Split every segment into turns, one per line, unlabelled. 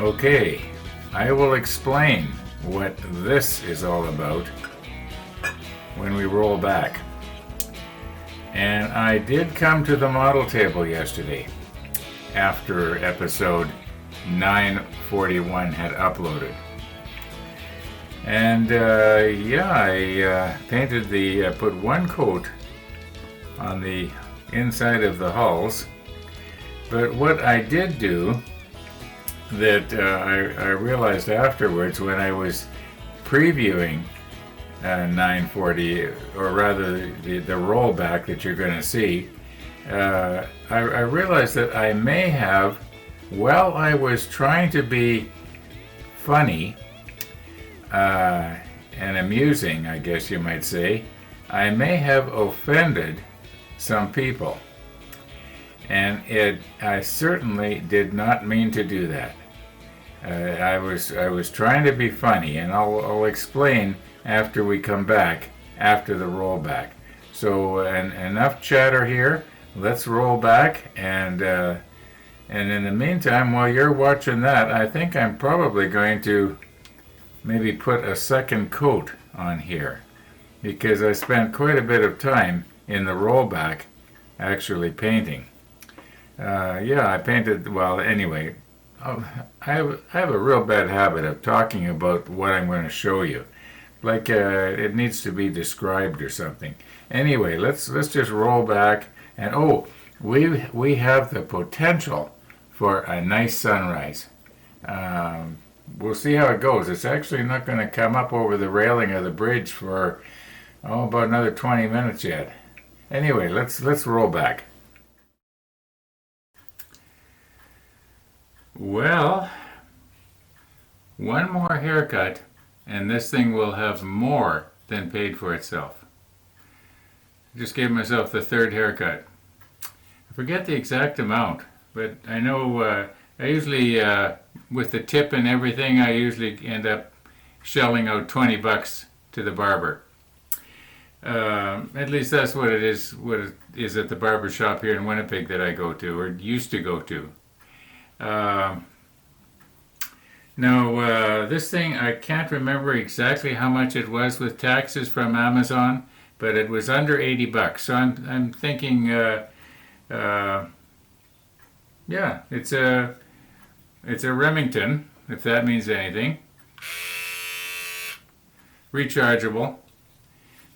Okay, I will explain what this is all about when we roll back. And I did come to the model table yesterday after episode 941 had uploaded. And I painted put one coat on the inside of the hulls. But what I did do that I realized afterwards when I was previewing 940, or rather the rollback that you're going to see, I realized that I may have, while I was trying to be funny and amusing, I guess you might say, I may have offended some people. And I certainly did not mean to do that. I was trying to be funny, and I'll explain after we come back, after the rollback. So enough chatter here. Let's roll back, and in the meantime, while you're watching that, I think I'm probably going to maybe put a second coat on here, because I spent quite a bit of time in the rollback actually painting. I painted, well, anyway, I have a real bad habit of talking about what I'm going to show you. Like it needs to be described or something. Anyway, let's just roll back, and we have the potential for a nice sunrise. We'll see how it goes. It's actually not going to come up over the railing of the bridge for about another 20 minutes yet. Anyway, let's roll back. Well, one more haircut and this thing will have more than paid for itself. I just gave myself the third haircut. I forget the exact amount, but I know I usually, with the tip and everything, I usually end up shelling out $20 to the barber. At least that's what it is at the barber shop here in Winnipeg that I go to, or used to go to. Now, this thing, I can't remember exactly how much it was with taxes from Amazon, but it was under $80. So I'm thinking, it's a Remington, if that means anything. Rechargeable.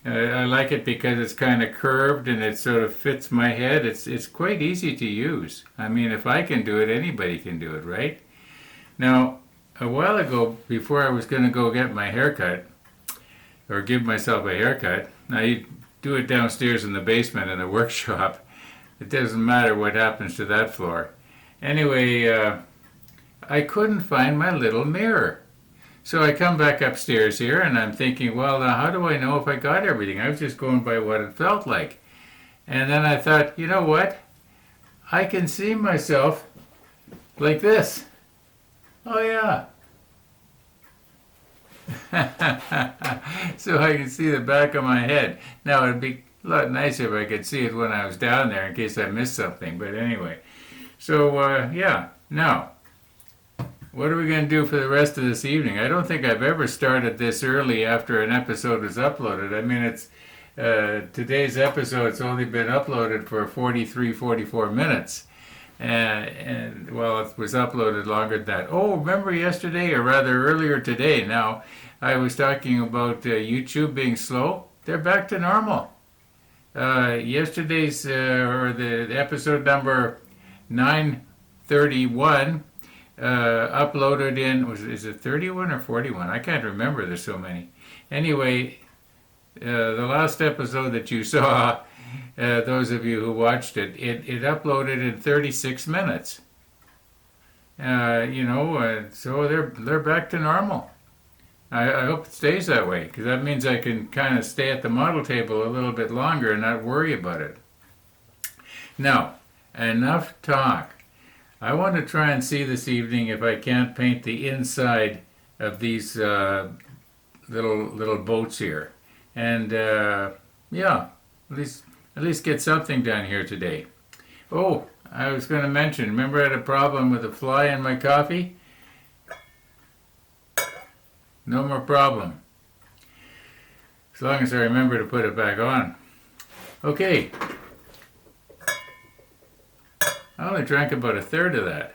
I like it because it's kind of curved and it sort of fits my head. It's quite easy to use. I mean, if I can do it, anybody can do it, right? Now, a while ago, before I was going to go get my haircut, or give myself a haircut, now you do it downstairs in the basement in the workshop. It doesn't matter what happens to that floor. Anyway, I couldn't find my little mirror. So I come back upstairs here and I'm thinking, well, now how do I know if I got everything? I was just going by what it felt like. And then I thought, you know what? I can see myself like this. Oh, yeah. So I can see the back of my head. Now, it'd be a lot nicer if I could see it when I was down there in case I missed something. But anyway, so, now. What are we going to do for the rest of this evening? I don't think I've ever started this early after an episode is uploaded. I mean, it's today's episode's only been uploaded for 44 minutes. And well, it was uploaded longer than that. Oh, remember yesterday, or rather earlier today now, I was talking about YouTube being slow. They're back to normal. Yesterday's, or the episode number 931, uploaded in, is it 31 or 41? I can't remember, there's so many. Anyway, the last episode that you saw, those of you who watched it uploaded in 36 minutes. So they're back to normal. I hope it stays that way, because that means I can kind of stay at the model table a little bit longer and not worry about it. Now, enough talk. I want to try and see this evening if I can't paint the inside of these little boats here, and at least get something done here today. Oh, I was going to mention. Remember, I had a problem with a fly in my coffee. No more problem. As long as I remember to put it back on. Okay. I only drank about a third of that.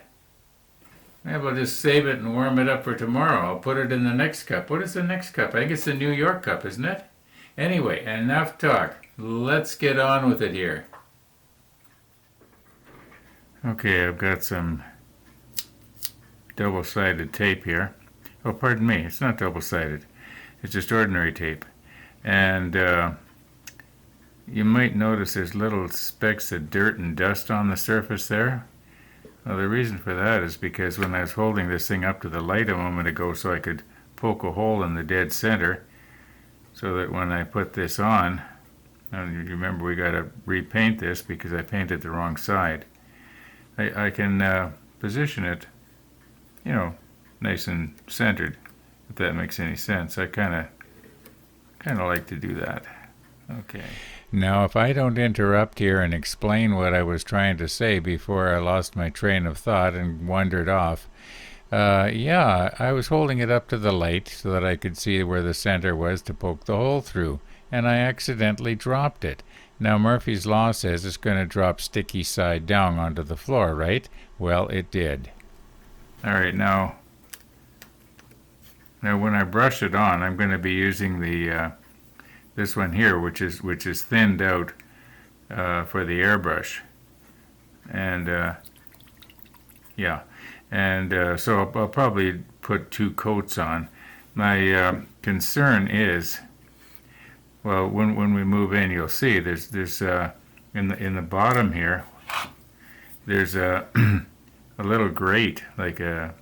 Maybe I'll just save it and warm it up for tomorrow. I'll put it in the next cup. What is the next cup? I think it's the New York cup, isn't it? Anyway, enough talk. Let's get on with it here. Okay, I've got some double-sided tape here. Oh, pardon me, it's not double-sided. It's just ordinary tape. And you might notice there's little specks of dirt and dust on the surface there. Well, the reason for that is because when I was holding this thing up to the light a moment ago so I could poke a hole in the dead center so that when I put this on, and you remember we got to repaint this because I painted the wrong side, I can position it, nice and centered, if that makes any sense. I kind of like to do that. Okay. Now, if I don't interrupt here and explain what I was trying to say before I lost my train of thought and wandered off, I was holding it up to the light so that I could see where the center was to poke the hole through, and I accidentally dropped it. Now, Murphy's Law says it's going to drop sticky side down onto the floor, right? Well, it did. All right, now when I brush it on, I'm going to be using the this one here, which is thinned out for the airbrush, and so I'll probably put 2 coats on. My concern is, well, when we move in, you'll see there's in the bottom here, there's a a little grate, and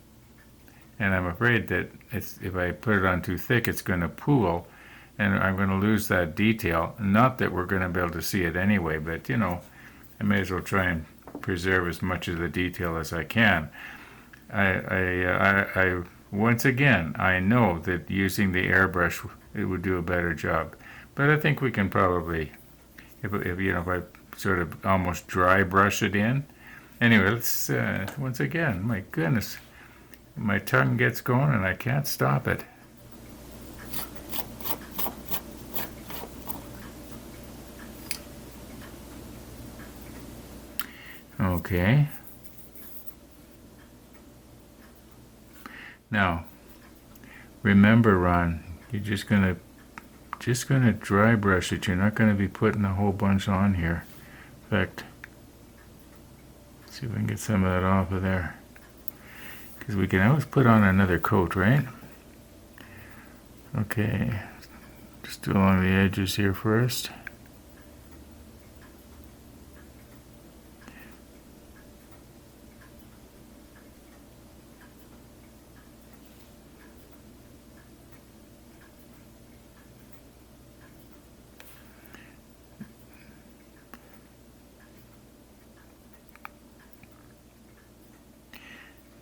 I'm afraid that if I put it on too thick, it's going to pool. And I'm going to lose that detail. Not that we're going to be able to see it anyway, but I may as well try and preserve as much of the detail as I can. I once again, I know that using the airbrush it would do a better job, but I think we can probably, if I sort of almost dry brush it in. Anyway, let's once again. My goodness, my tongue gets going and I can't stop it. Okay. Now, remember, Ron, you're just gonna dry brush it. You're not gonna be putting a whole bunch on here. In fact, let's see if we can get some of that off of there. Because we can always put on another coat, right? Okay. Just do along the edges here first.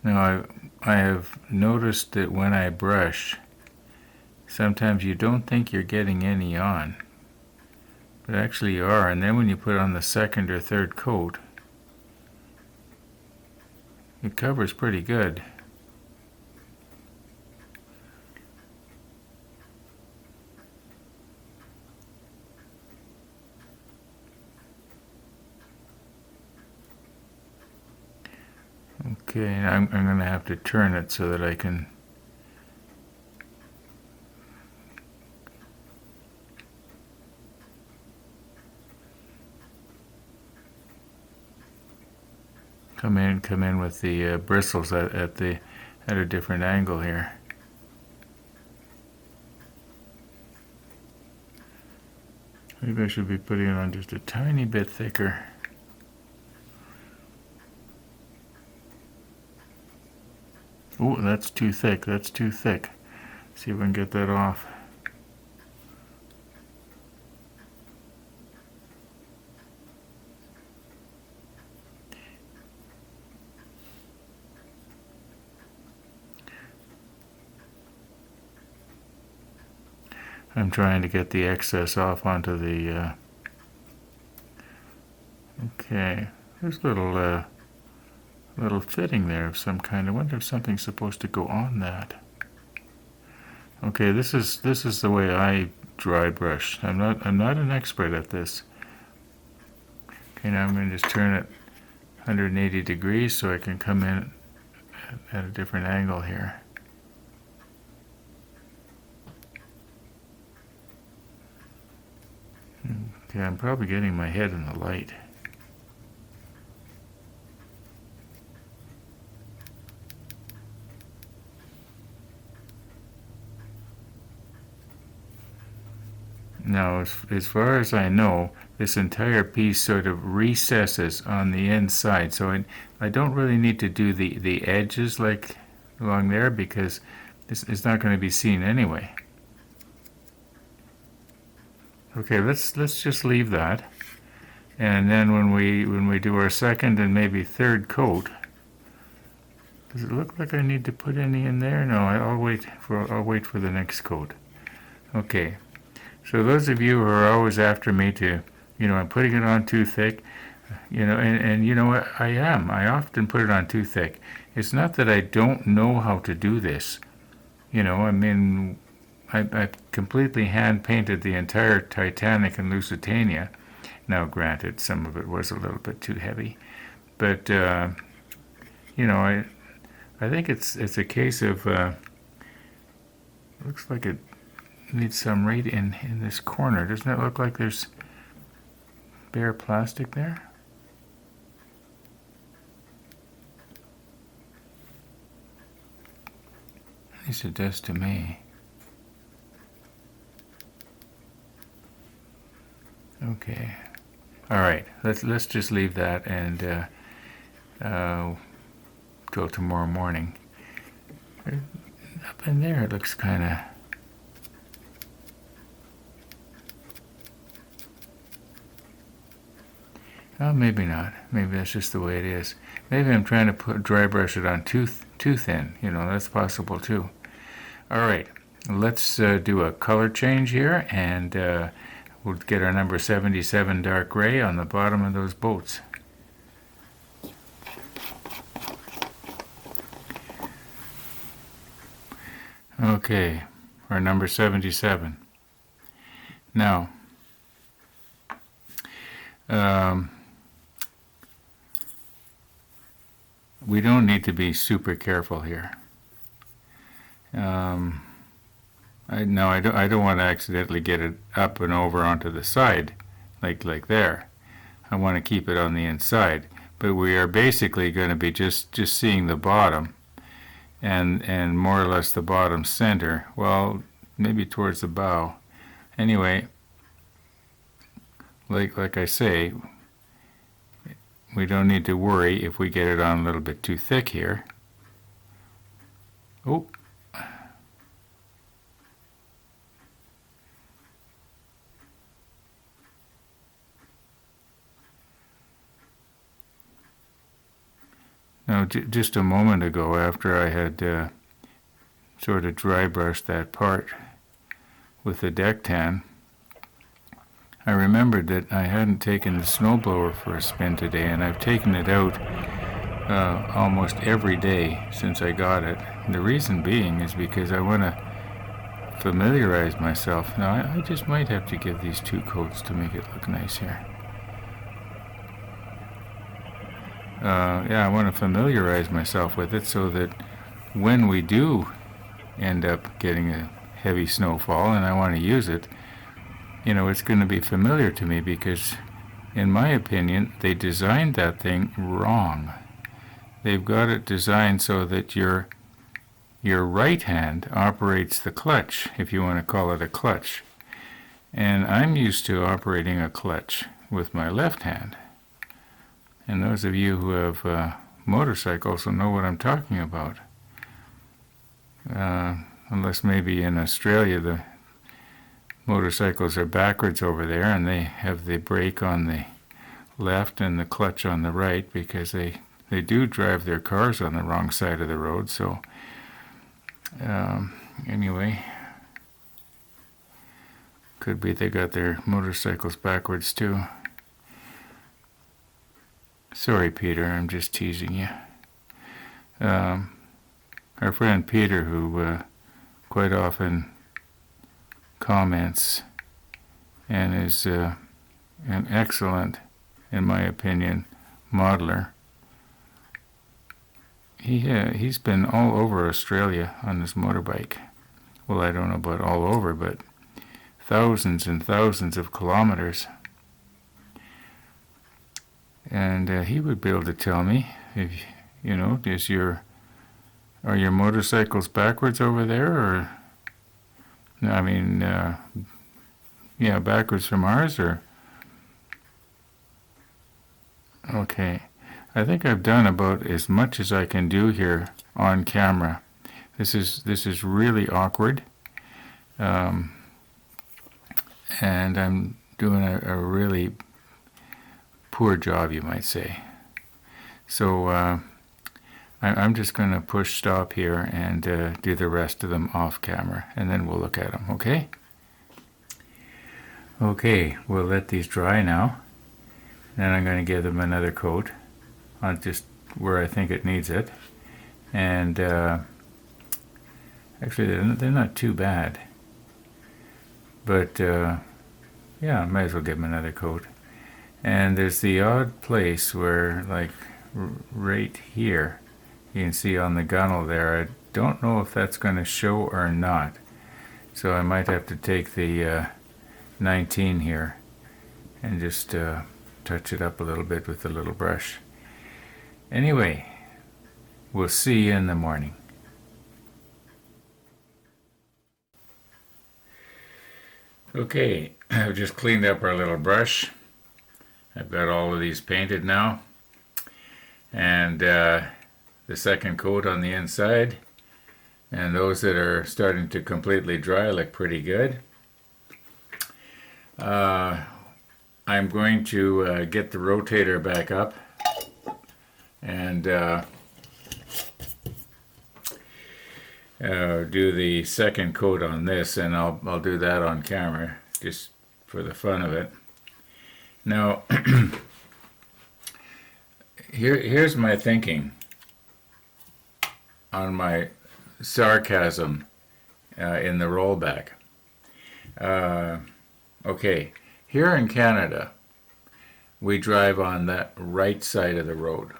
Now, I have noticed that when I brush, sometimes you don't think you're getting any on, but actually you are. And then when you put on the second or third coat, it covers pretty good. Okay, I'm going to have to turn it so that I can come in with the bristles at a different angle here. Maybe I should be putting it on just a tiny bit thicker. Oh, that's too thick. That's too thick. See if we can get that off. I'm trying to get the excess off onto the. Okay, there's a little fitting there of some kind. I wonder if something's supposed to go on that. Okay, this is the way I dry brush. I'm not an expert at this. Okay, now I'm going to just turn it 180 degrees so I can come in at a different angle here. Okay, I'm probably getting my head in the light. Now, as far as I know, this entire piece sort of recesses on the inside, so I don't really need to do the edges like along there because this is not going to be seen anyway. Okay, let's just leave that, and then when we do our second and maybe third coat, does it look like I need to put any in there? No, I'll wait for the next coat. Okay. So those of you who are always after me to, I'm putting it on too thick, and you know what, I often put it on too thick. It's not that I don't know how to do this. I completely hand-painted the entire Titanic and Lusitania. Now, granted, some of it was a little bit too heavy. But, I think it's a case of, looks like it needs some right in this corner. Doesn't it look like there's bare plastic there? At least it does to me. Okay. All right. Let's just leave that and go tomorrow morning. Up in there, it looks kind of. Oh, maybe not. Maybe that's just the way it is. Maybe I'm trying to dry brush it on too thin. That's possible too. All right, let's do a color change here, and we'll get our number 77 dark gray on the bottom of those boats. Okay, our number 77. Now, we don't need to be super careful here. I don't want to accidentally get it up and over onto the side, like there. I want to keep it on the inside, but we are basically going to be just seeing the bottom, and more or less the bottom center. Well, maybe towards the bow. Anyway, like I say, we don't need to worry if we get it on a little bit too thick here. Oh. Now, just a moment ago, after I had sort of dry brushed that part with the deck tan, I remembered that I hadn't taken the snowblower for a spin today, and I've taken it out almost every day since I got it. And the reason being is because I want to familiarize myself. Now, I just might have to give these 2 coats to make it look nice here. I want to familiarize myself with it so that when we do end up getting a heavy snowfall and I want to use it, it's going to be familiar to me, because in my opinion, they designed that thing wrong. They've got it designed so that your right hand operates the clutch, if you want to call it a clutch. And I'm used to operating a clutch with my left hand. And those of you who have motorcycles will know what I'm talking about. Unless maybe in Australia the motorcycles are backwards over there and they have the brake on the left and the clutch on the right, because they do drive their cars on the wrong side of the road. So anyway, could be they got their motorcycles backwards too. Sorry, Peter, I'm just teasing you. Our friend Peter, who quite often comments and is an excellent, in my opinion, modeler. He's been all over Australia on this motorbike. Well, I don't know about all over, but thousands and thousands of kilometers. And he would be able to tell me, if you know, are your motorcycles backwards over there, or I mean, yeah, backwards from ours, or okay. I think I've done about as much as I can do here on camera. This is really awkward, and I'm doing a really poor job, you might say. So I'm just going to push stop here and do the rest of them off camera, and then we'll look at them, okay? Okay, we'll let these dry now. Then I'm going to give them another coat on just where I think it needs it. And actually, they're not too bad. But yeah, I might as well give them another coat. And there's the odd place where, like, right here, you can see on the gunnel there, I don't know if that's going to show or not. So I might have to take the 19 here and just touch it up a little bit with the little brush. Anyway, we'll see you in the morning. Okay, I've just cleaned up our little brush. I've got all of these painted now. And the second coat on the inside. And those that are starting to completely dry look pretty good. I'm going to get the rotator back up and do the second coat on this, and I'll do that on camera just for the fun of it. Now, here's my thinking on my sarcasm in the rollback. Okay, here in Canada, we drive on that right side of the road.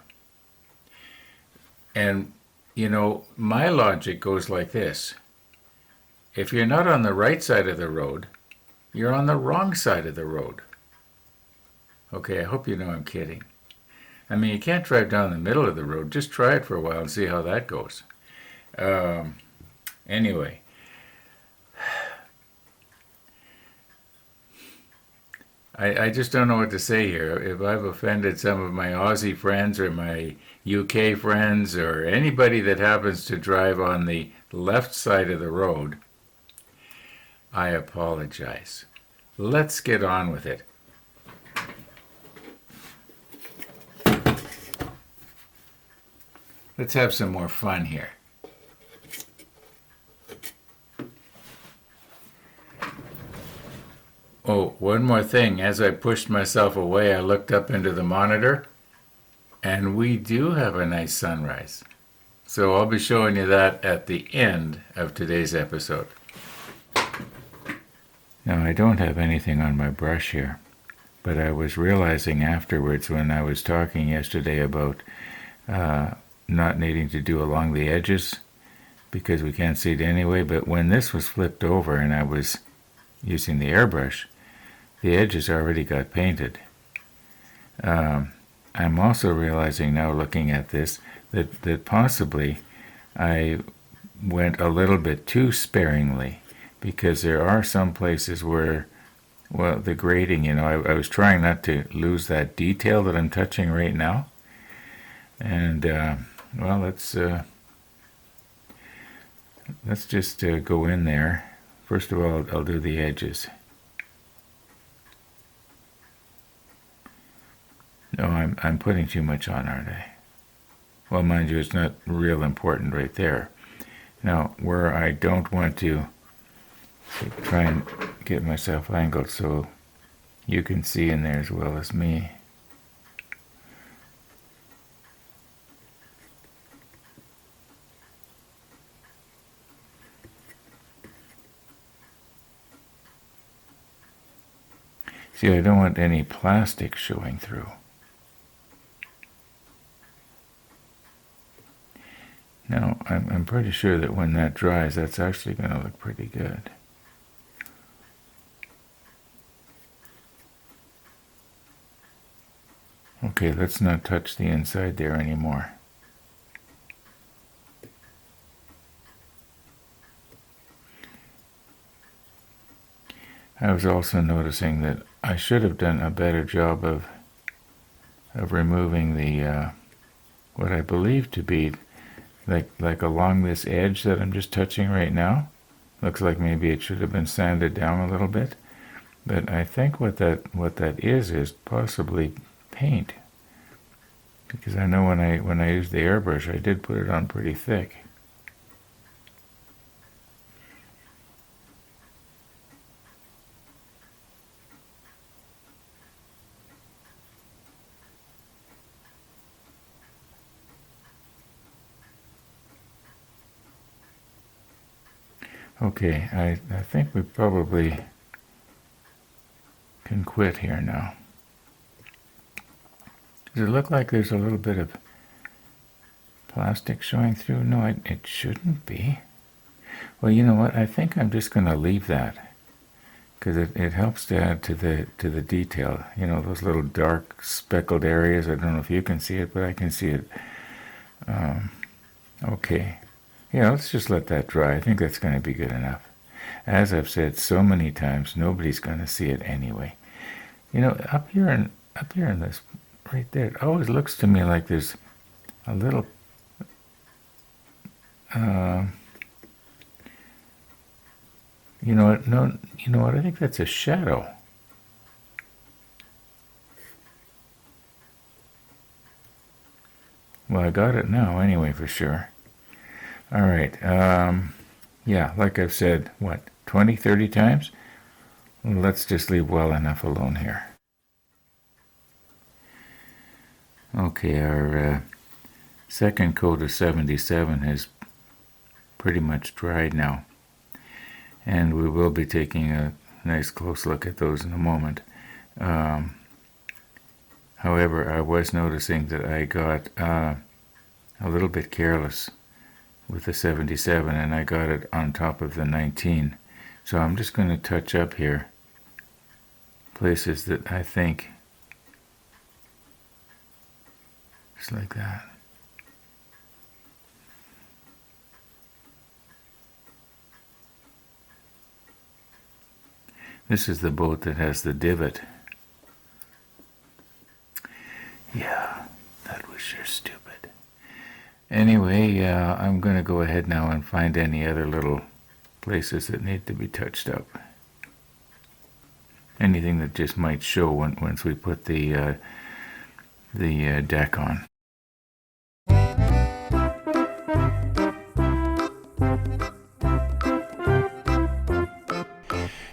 And, you know, my logic goes like this. If you're not on the right side of the road, you're on the wrong side of the road. Okay, I hope you know I'm kidding. I mean, you can't drive down the middle of the road. Just try it for a while and see how that goes. Anyway. I just don't know what to say here. If I've offended some of my Aussie friends or my UK friends or anybody that happens to drive on the left side of the road, I apologize. Let's get on with it. Let's have some more fun here. Oh, one more thing. As I pushed myself away, I looked up into the monitor, and we do have a nice sunrise. So I'll be showing you that at the end of today's episode. Now, I don't have anything on my brush here, but I was realizing afterwards when I was talking yesterday about not needing to do along the edges because we can't see it anyway, but when this was flipped over and I was using the airbrush, the edges already got painted. I'm also realizing now, looking at this, that possibly I went a little bit too sparingly, because there are some places where, well, the grading, you know, I was trying not to lose that detail that I'm touching right now. And, well, let's just go in there. First of all, I'll do the edges. No, I'm putting too much on, aren't I? Well, mind you, it's not real important right there. Now, where I don't want to try and get myself angled so you can see in there as well as me. See, I don't want any plastic showing through. Now, I'm pretty sure that when that dries, that's actually going to look pretty good. Okay, let's not touch the inside there anymore. I was also noticing that I should have done a better job of removing the what I believe to be like along this edge that I'm just touching right now. Looks like maybe it should have been sanded down a little bit, but I think what that is possibly paint, because I know when I used the airbrush I did put it on pretty thick. Okay, I think we probably can quit here now. Does it look like there's a little bit of plastic showing through? No, it shouldn't be. Well, you know what? I think I'm just going to leave that, because it helps to add to the detail. You know, those little dark speckled areas. I don't know if you can see it, but I can see it. Okay. Yeah, let's just let that dry. I think that's going to be good enough. As I've said so many times, nobody's going to see it anyway. You know, up here in this, right there, it always looks to me like there's a little, you know what? No, you know what? I think that's a shadow. Well, I got it now anyway, for sure. All right. Yeah, like I've said, what, 20, 30 times? Let's just leave well enough alone here. Okay, our second coat of 77 has pretty much dried now, and we will be taking a nice close look at those in a moment. However, I was noticing that I got a little bit careless with the 77, and I got it on top of the 19. So I'm just going to touch up here places that I think, just like that. This is the boat that has the divot. Yeah, that was sure stupid. Anyway, I'm going to go ahead now and find any other little places that need to be touched up. Anything that just might show once we put the deck on.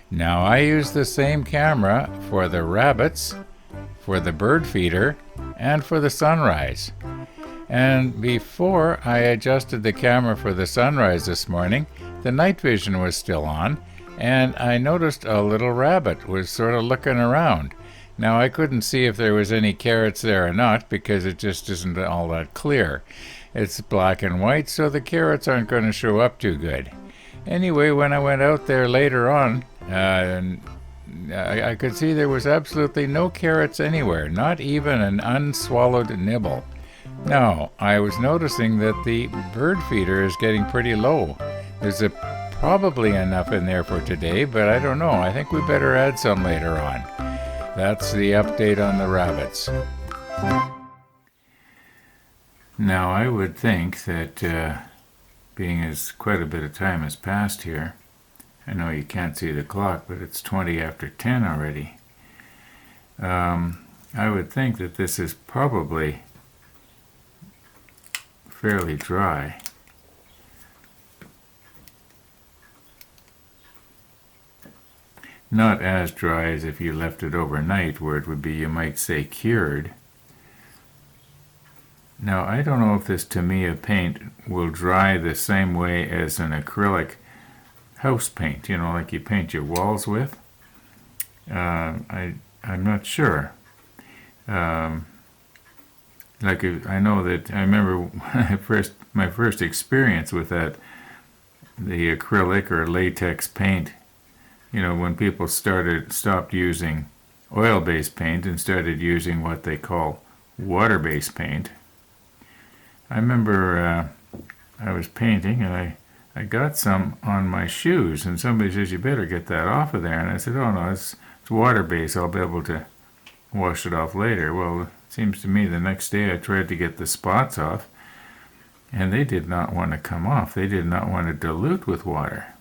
Now I use the same camera for the rabbits, for the bird feeder, and for the sunrise. And before I adjusted the camera for the sunrise this morning, the night vision was still on, and I noticed a little rabbit was sort of looking around. Now I couldn't see if there was any carrots there or not, because it just isn't all that clear. It's black and white, so the carrots aren't going to show up too good. Anyway, when I went out there later on, I could see there was absolutely no carrots anywhere, not even an unswallowed nibble. Now, I was noticing that the bird feeder is getting pretty low. There's probably enough in there for today, but I don't know. I think we better add some later on. That's the update on the rabbits. Now, I would think that being as quite a bit of time has passed here, I know you can't see the clock, but it's 20 after 10 already. I would think that this is probably fairly dry. Not as dry as if you left it overnight, where it would be, you might say, cured. Now, I don't know if this Tamiya paint will dry the same way as an acrylic house paint, you know, like you paint your walls with. I I'm not sure. Like I know that I remember when my first experience with that, the acrylic or latex paint. You know, when people stopped using oil-based paint and started using what they call water-based paint. I remember I was painting and I got some on my shoes, and somebody says, you better get that off of there. And I said, oh no, it's water-based. I'll be able to wash it off later. Well, it seems to me the next day I tried to get the spots off, and they did not want to come off. They did not want to dilute with water.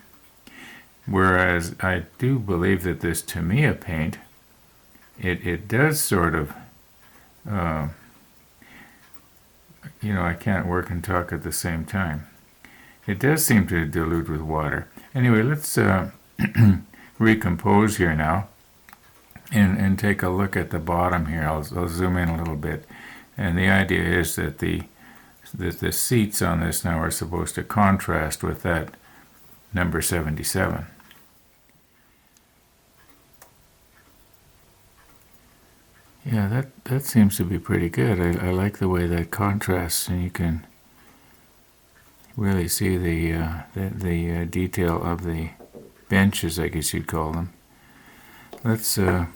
Whereas I do believe that this Tamiya paint, it does sort of, you know, I can't work and talk at the same time. It does seem to dilute with water. Anyway, let's recompose here now and take a look at the bottom here. I'll zoom in a little bit. And the idea is that the seats on this now are supposed to contrast with that number 77. Yeah, that seems to be pretty good. I like the way that contrasts, and you can really see the detail of the benches, I guess you'd call them. Let's try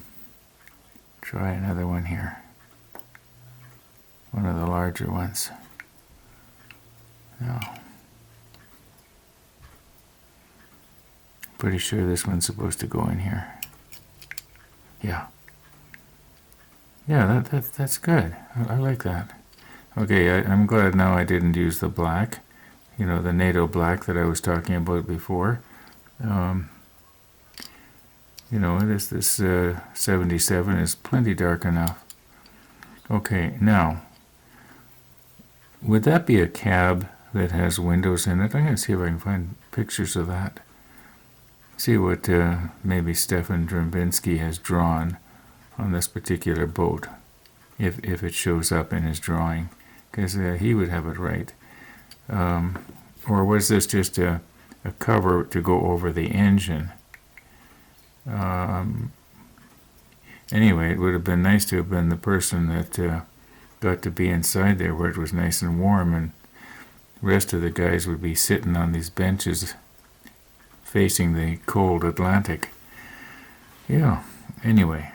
another one here. One of the larger ones. Now, pretty sure this one's supposed to go in here. Yeah. Yeah, that's good. I like that. Okay, I'm glad now I didn't use the black, you know, the NATO black that I was talking about before. You know, this 77 is plenty dark enough. Okay, now, would that be a cab that has windows in it? I'm going to see if I can find pictures of that. See what maybe Stefan Drabinski has drawn on this particular boat, if it shows up in his drawing, because he would have it right. Or was this just a cover to go over the engine? Anyway, it would have been nice to have been the person that got to be inside there where it was nice and warm, and the rest of the guys would be sitting on these benches facing the cold Atlantic. Yeah, anyway.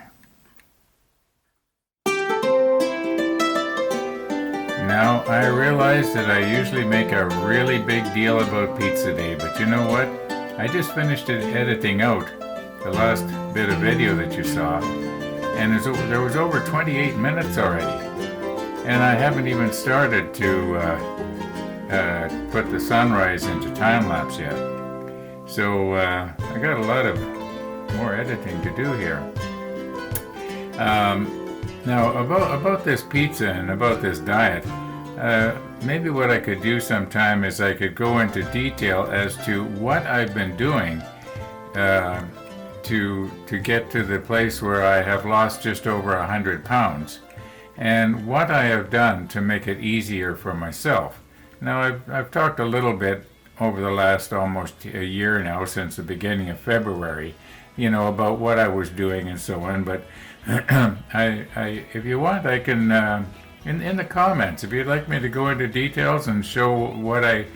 Now, I realize that I usually make a really big deal about Pizza Day, but you know what? I just finished editing out the last bit of video that you saw, and there was over 28 minutes already, and I haven't even started to put the sunrise into time-lapse yet. So I got a lot of more editing to do here. Now, about this pizza and about this diet, maybe what I could do sometime is I could go into detail as to what I've been doing to get to the place where I have lost just over 100 pounds, and what I have done to make it easier for myself. Now, I've talked a little bit over the last almost a year now, since the beginning of February, you know, about what I was doing and so on, but if you want, I can, in the comments, if you'd like me to go into details and show what I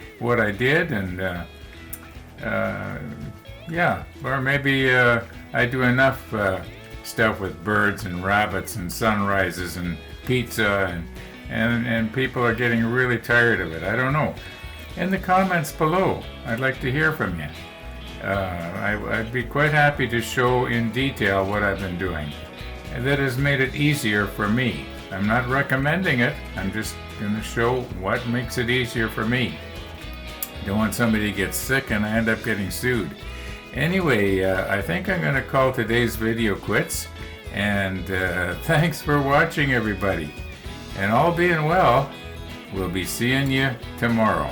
did, and yeah, or maybe I do enough stuff with birds and rabbits and sunrises and pizza, and people are getting really tired of it. I don't know. In the comments below, I'd like to hear from you. I'd be quite happy to show in detail what I've been doing. And that has made it easier for me. I'm not recommending it. I'm just going to show what makes it easier for me. Don't want somebody to get sick and I end up getting sued. Anyway, I think I'm going to call today's video quits. And thanks for watching, everybody. And all being well, we'll be seeing you tomorrow.